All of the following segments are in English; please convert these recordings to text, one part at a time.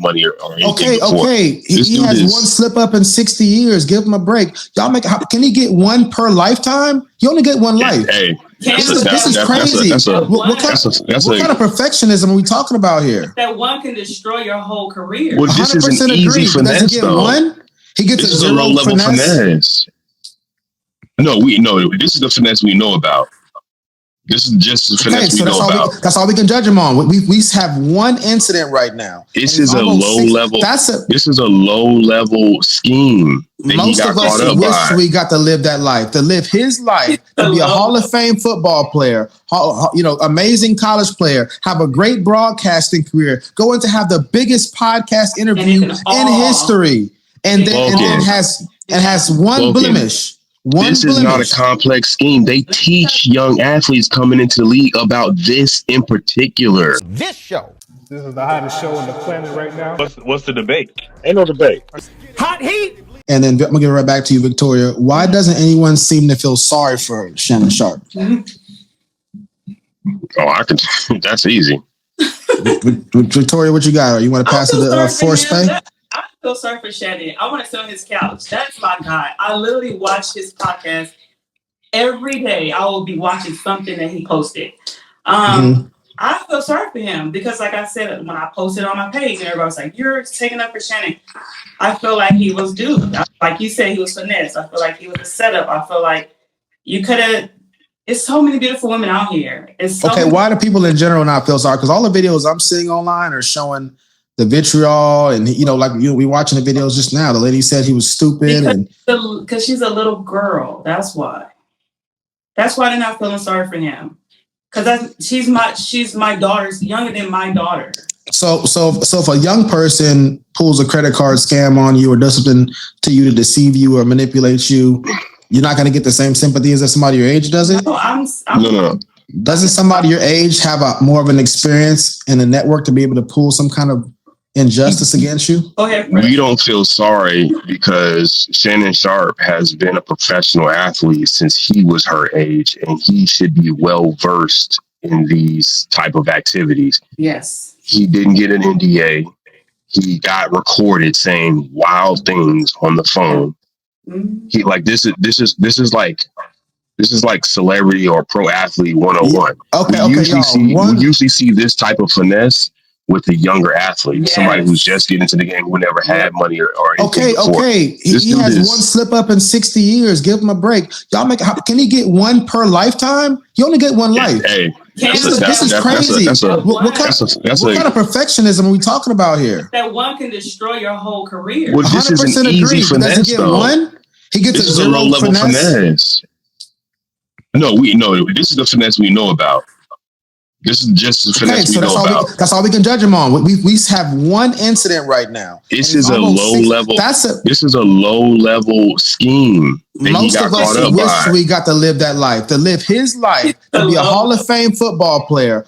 money or anything. Okay. He has one slip up in 60 years. Give him a break. Y'all can he get one per lifetime? You only get one life. Hey, this is crazy. What kind of perfectionism are we talking about here? That one can destroy your whole career. Well, this is an easy finesse, does he get one? He gets this is a low level finesse. No, this is the finesse we know about. This is just the finesse we know about. That's all we can judge him on. We have one incident right now. This is a low level. This is a low level scheme. Most of us wish we got to live that life, to live his life, to be a Hall of Fame football player, amazing college player, have a great broadcasting career, go in to have the biggest podcast interview in history, and then has one blemish. This is not a complex scheme. They teach young athletes coming into the league about this in particular. This is the hottest show on the planet right now. What's the debate? Ain't no debate. Hot heat. And then I'm gonna get right back to you, Victoria. Why doesn't anyone seem to feel sorry for Shannon Sharp? That's easy. Victoria, what you got? You want to pass it to Force Pay? I feel sorry for Shannon. I want to sit on his couch. That's my guy. I literally watch his podcast every day. I will be watching something that he posted. I feel sorry for him because, like I said, when I posted on my page, and everybody was like, "You're taking up for Shannon." I feel like he was duped. Like you said, he was finessed. I feel like he was a setup. I feel like you could have. It's so many beautiful women out here. Why do people in general not feel sorry? Because all the videos I'm seeing online are showing the vitriol, and we watching the videos just now. The lady said he was stupid, because she's a little girl. That's why. That's why they're not feeling sorry for him. Because she's my daughter's younger than my daughter. So if a young person pulls a credit card scam on you or does something to you to deceive you or manipulate you, you're not going to get the same sympathy as if somebody your age does it? No. Doesn't somebody your age have more of an experience in the network to be able to pull some kind of injustice against you? Go ahead. We don't feel sorry because Shannon Sharp has been a professional athlete since he was her age, and he should be well versed in these type of activities. Yes. He didn't get an NDA. He got recorded saying wild things on the phone. Mm-hmm. He this is like celebrity or pro athlete 101. We usually see this type of finesse with a younger athlete, somebody who's just getting into the game, who never had money or anything before. He has one slip up in 60 years. Give him a break. Can he get one per lifetime? You only get one life. Hey, this is crazy. What kind of perfectionism are we talking about here? That one can destroy your whole career. Well, this is an easy finesse, does he get though. One? He gets this is a low level finesse. No, this is the finesse we know about. This is just the finesse we know about. That's all we can judge him on. We have one incident right now. This is a low level. This is a low level scheme. Most of us wish we got to live that life, to live his life, to be a Hall of Fame football player,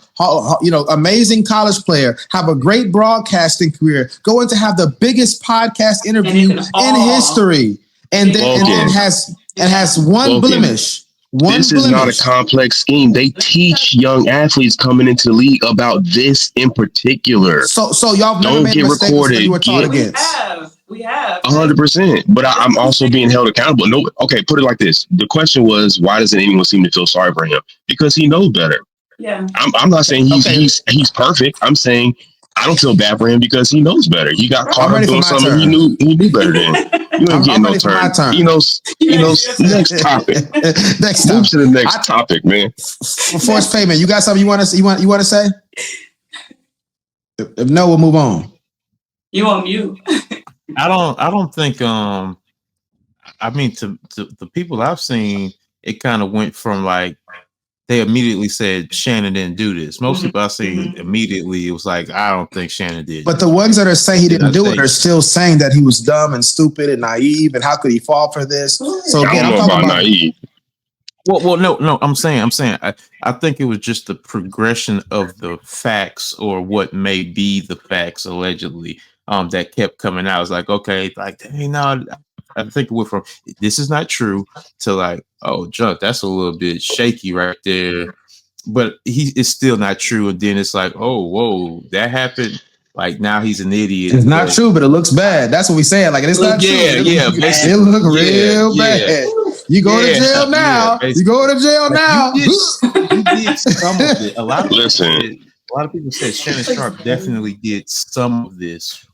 amazing college player, have a great broadcasting career, go in to have the biggest podcast interview in history, and then has one blemish. This is not a complex scheme. They teach young athletes coming into the league about this in particular. So y'all don't get recorded. You were taught against. We have 100%. But I'm also being held accountable. No, okay, put it like this. The question was, why doesn't anyone seem to feel sorry for him? Because he knows better. Yeah. I'm not saying he's perfect. I'm saying I don't feel bad for him because he knows better. He got caught up doing something he knew better than. You ain't getting no turn. He knows. Next topic. Move to the next topic, man. Force payment. You got something you want to say? If no, we'll move on. You on mute. I don't think. I mean, to the people I've seen, it kind of went from like they immediately said Shannon didn't do this. Most people I seen immediately, it was like, I don't think Shannon did. But the ones that are saying he didn't do it are still saying that he was dumb and stupid and naive, and how could he fall for this? So again, I don't know about naive. Well, no. I'm saying. I think it was just the progression of the facts, or what may be the facts allegedly, that kept coming out. It's like, okay, like, hey, no. I think it went from this is not true to like, oh, Junk, that's a little bit shaky right there. But it's still not true. And then it's like, oh, whoa, that happened. like now he's an idiot. It's not true, but it looks bad. That's what we saying. Like it's not true. It look real bad. You go to jail now. You go to jail now. You did some of it. A lot of people said Shannon Sharpe definitely did some of this,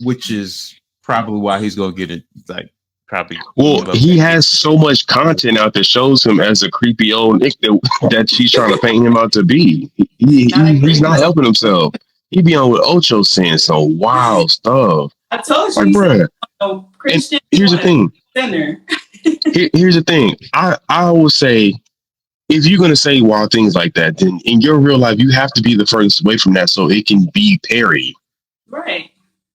which is probably why he's gonna get it. Like probably. Well, he has so much content out that shows him as a creepy old Nick that she's trying to paint him out to be. He's not helping himself. He be on with Ocho saying some wild stuff. I told you, like, bruh. Christian. Here's the thing. Here's the thing. I always say, if you're gonna say wild things like that, then in your real life you have to be the furthest away from that so it can be parried. Right.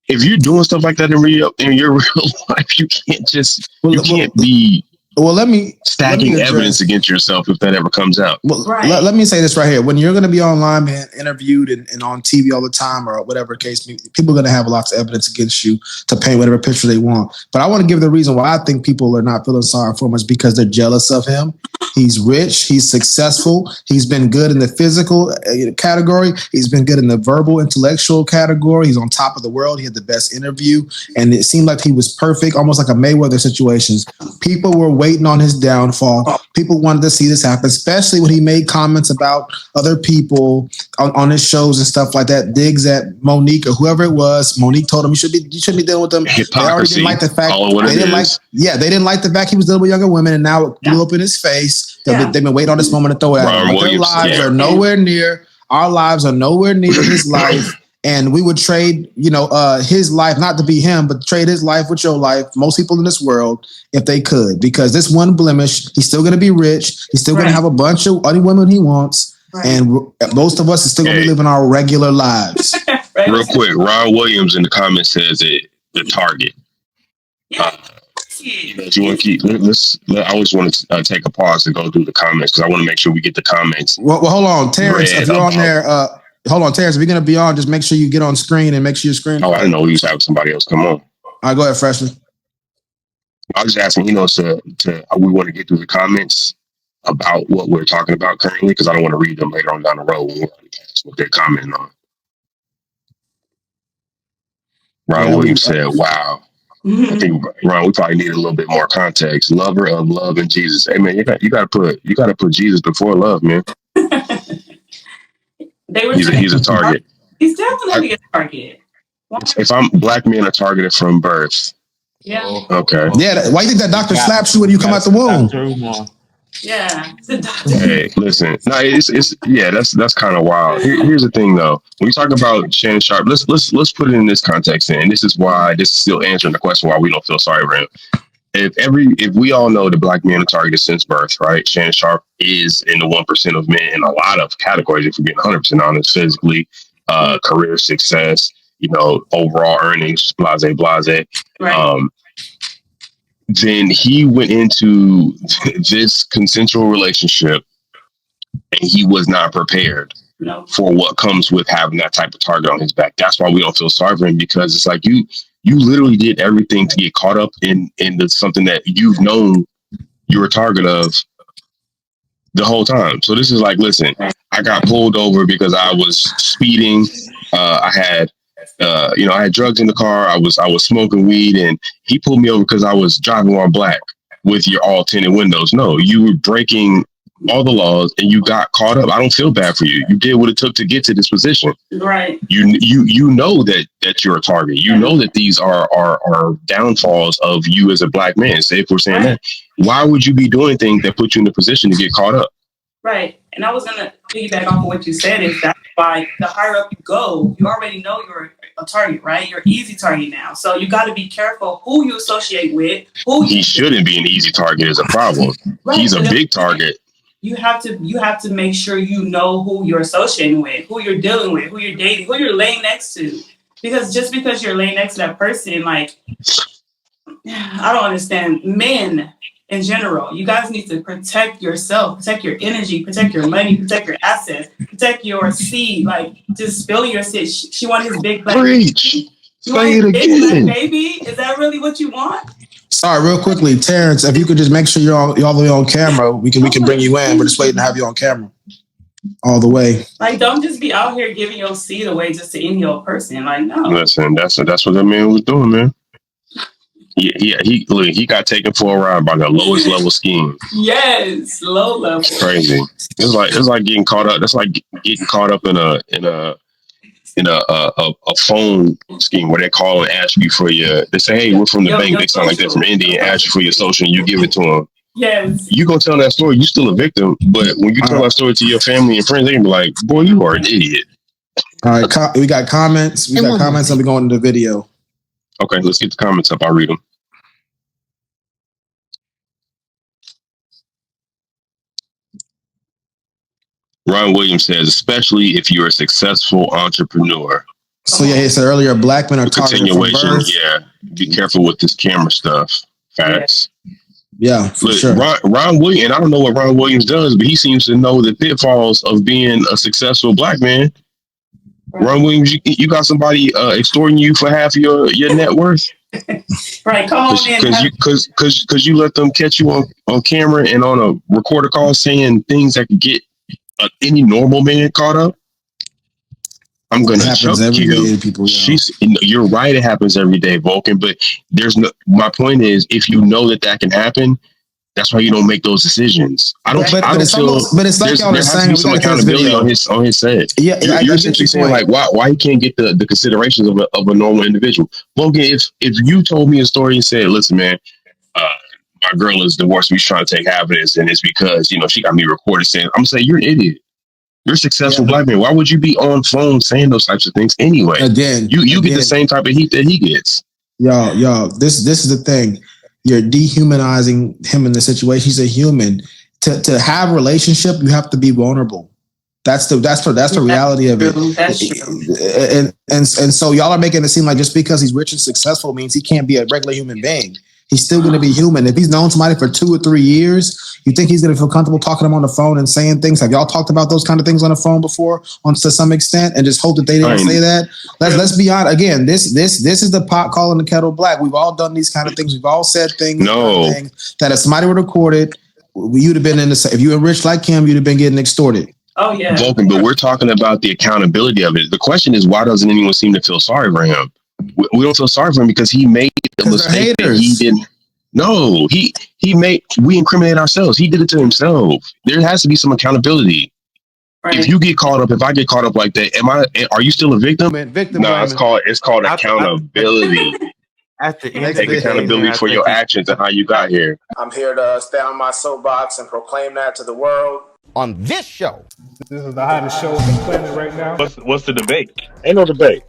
If you're doing stuff like that in your real life, you can't just can't be. Well, let me stacking evidence against yourself if that ever comes out. Well, let me say this right here. When you're going to be online being interviewed and on TV all the time or whatever case, people are going to have lots of evidence against you to paint whatever picture they want. But I want to give the reason why I think people are not feeling sorry for him is because they're jealous of him. He's rich. He's successful. He's been good in the physical category. He's been good in the verbal, intellectual category. He's on top of the world. He had the best interview. And it seemed like he was perfect, almost like a Mayweather situations. People were waiting on his downfall. People wanted to see this happen, especially when he made comments about other people on his shows and stuff like that. Digs at Monique or whoever it was. Monique told him you shouldn't be dealing with them. Hypocrisy. They already didn't like the fact they didn't like the fact he was dealing with younger women, and now it blew up in his face. They've been waiting on this moment to throw it at him. Their lives are nowhere near. Our lives are nowhere near his life. And we would trade, his life, not to be him, but trade his life with your life, most people in this world, if they could. Because this one blemish, he's still going to be rich. He's still going to have a bunch of other women he wants. Right. And most of us are still going to be living our regular lives. Real quick, Ron Williams in the comments says it, the target. Do you want to keep? I always want to take a pause to go through the comments because I want to make sure we get the comments. Well, hold on, Terrence. If you're on there, hold on, Terrence. If you're going to be on, just make sure you get on screen and make sure your screen. Oh, I didn't know we used to have somebody else come on. All right, go ahead, Freshly. I was just asking, we want to get through the comments about what we're talking about currently because I don't want to read them later on down the road when we're what they're commenting on. Ron Williams said, "Wow." I think Ron, we probably need a little bit more context. Lover of love and Jesus. Hey man, you got to put Jesus before love, man. He's a target. He's definitely a target. If I'm black men are targeted from birth. Yeah. Okay. Yeah. Why do you think that doctor slaps you when you come out the womb? Yeah. The doctor. Hey, listen. No, that's kind of wild. Here's the thing, though. When we talk about Shannon Sharpe, let's put it in this context, and this is why this is still answering the question why we don't feel sorry for him. If we all know that black men are targeted since birth, right? Shannon Sharpe is in the 1% of men in a lot of categories. If we're being 100% honest, physically, career success, overall earnings, blase. Right. Then he went into this consensual relationship and he was not prepared for what comes with having that type of target on his back. That's why we don't feel sorry for him, because it's like you literally did everything to get caught up in something that you've known you were a target of the whole time. So this is like, listen, I got pulled over because I was speeding. I had drugs in the car. I was smoking weed, and he pulled me over because I was driving while black with your all tinted windows. No, you were breaking all the laws and you got caught up. I don't feel bad for you. You did what it took to get to this position. Right. You know that you're a target. You know that these are downfalls of you as a black man. Say if we're saying that, why would you be doing things that put you in the position to get caught up? Right. And I was going to piggyback off of what you said is that's why the higher up you go, you already know you're a target, right? You're an easy target now. So you got to be careful who you associate with. He shouldn't be an easy target is a problem. Right. He's a big target. You have to make sure you know who you're associating with, who you're dealing with, who you're dating, who you're laying next to. Because just because you're laying next to that person, like, I don't understand. Men in general, you guys need to protect yourself, protect your energy, protect your money, protect your assets, protect your seed. Like, just spilling your seed. She wanted his big black baby. Say it again. Baby, is that really what you want? Sorry, real quickly, Terrence, if you could just make sure you're all the way on camera, we can bring you in. We're just waiting to have you on camera. all the way. Like, don't just be out here giving your seed away just to any old person. Like, no. Listen, that's what that man was doing, man. He got taken for a ride by the lowest level scheme. Yes, low level. It's crazy. It's like getting caught up. That's like getting caught up in a phone scheme where they call and ask you for your. They say, "Hey, we're from the bank." They sound like they're from India and ask you for your social, and you give it to them. Yes. You gonna tell that story? You still a victim, but when you tell that story to your family and friends, they gonna be like, "Boy, you are an idiot." All right, we got comments. We got comments. I'll be going into the video. Okay, let's get the comments up. I'll read them. Ron Williams says, especially if you're a successful entrepreneur. So yeah, he said earlier, black men are targeted for birth. Yeah, be careful with this camera stuff. Facts. Yeah, for Look, sure. Ron Williams, and I don't know what Ron Williams does, but he seems to know the pitfalls of being a successful black man. Right. Ron Williams, you got somebody extorting you for half your net worth. Right, come on in. Because you let them catch you on camera and on a recorder call saying things that could get any normal man caught up. I'm gonna choke you. People, you're right. It happens every day, Vulcan. But there's no. My point is, if you know that can happen, that's why you don't make those decisions. I don't. But it's like y'all are saying, some accountability on his set. Yeah, you're essentially saying like why he can't get the considerations of a normal individual. Vulcan, if you told me a story and said, listen, man, my girl is divorced, she's trying to take half of this, and it's because she got me recorded saying, I'm saying you're an idiot. You're a successful black man. Why would you be on phone saying those types of things anyway? You get the same type of heat that he gets. Yo, this is the thing. You're dehumanizing him in the situation. He's a human. To have a relationship, you have to be vulnerable. That's the reality of it. That's true. And so y'all are making it seem like just because he's rich and successful means he can't be a regular human being. He's still going to be human. If he's known somebody for 2 or 3 years, you think he's going to feel comfortable talking to them on the phone and saying things? Have y'all talked about those kind of things on the phone before, to some extent, and just hope that they didn't say that? Let's be honest. Again, this is the pot calling the kettle black. We've all done these kind of things. We've all said things. That if somebody would have recorded, you'd have been if you were rich like him, you'd have been getting extorted. Oh yeah, Vulcan. But we're talking about the accountability of it. The question is, why doesn't anyone seem to feel sorry for him? We don't feel sorry for him because he made the mistake that he didn't. No, we incriminate ourselves. He did it to himself. There has to be some accountability. Right. If you get caught up, if I get caught up like that, are you still a victim? No, it's called accountability. Take accountability for your actions and how you got here. I'm here to stand on my soapbox and proclaim that to the world. On this show. This is the hottest show on the planet right now. What's the debate? Ain't no debate.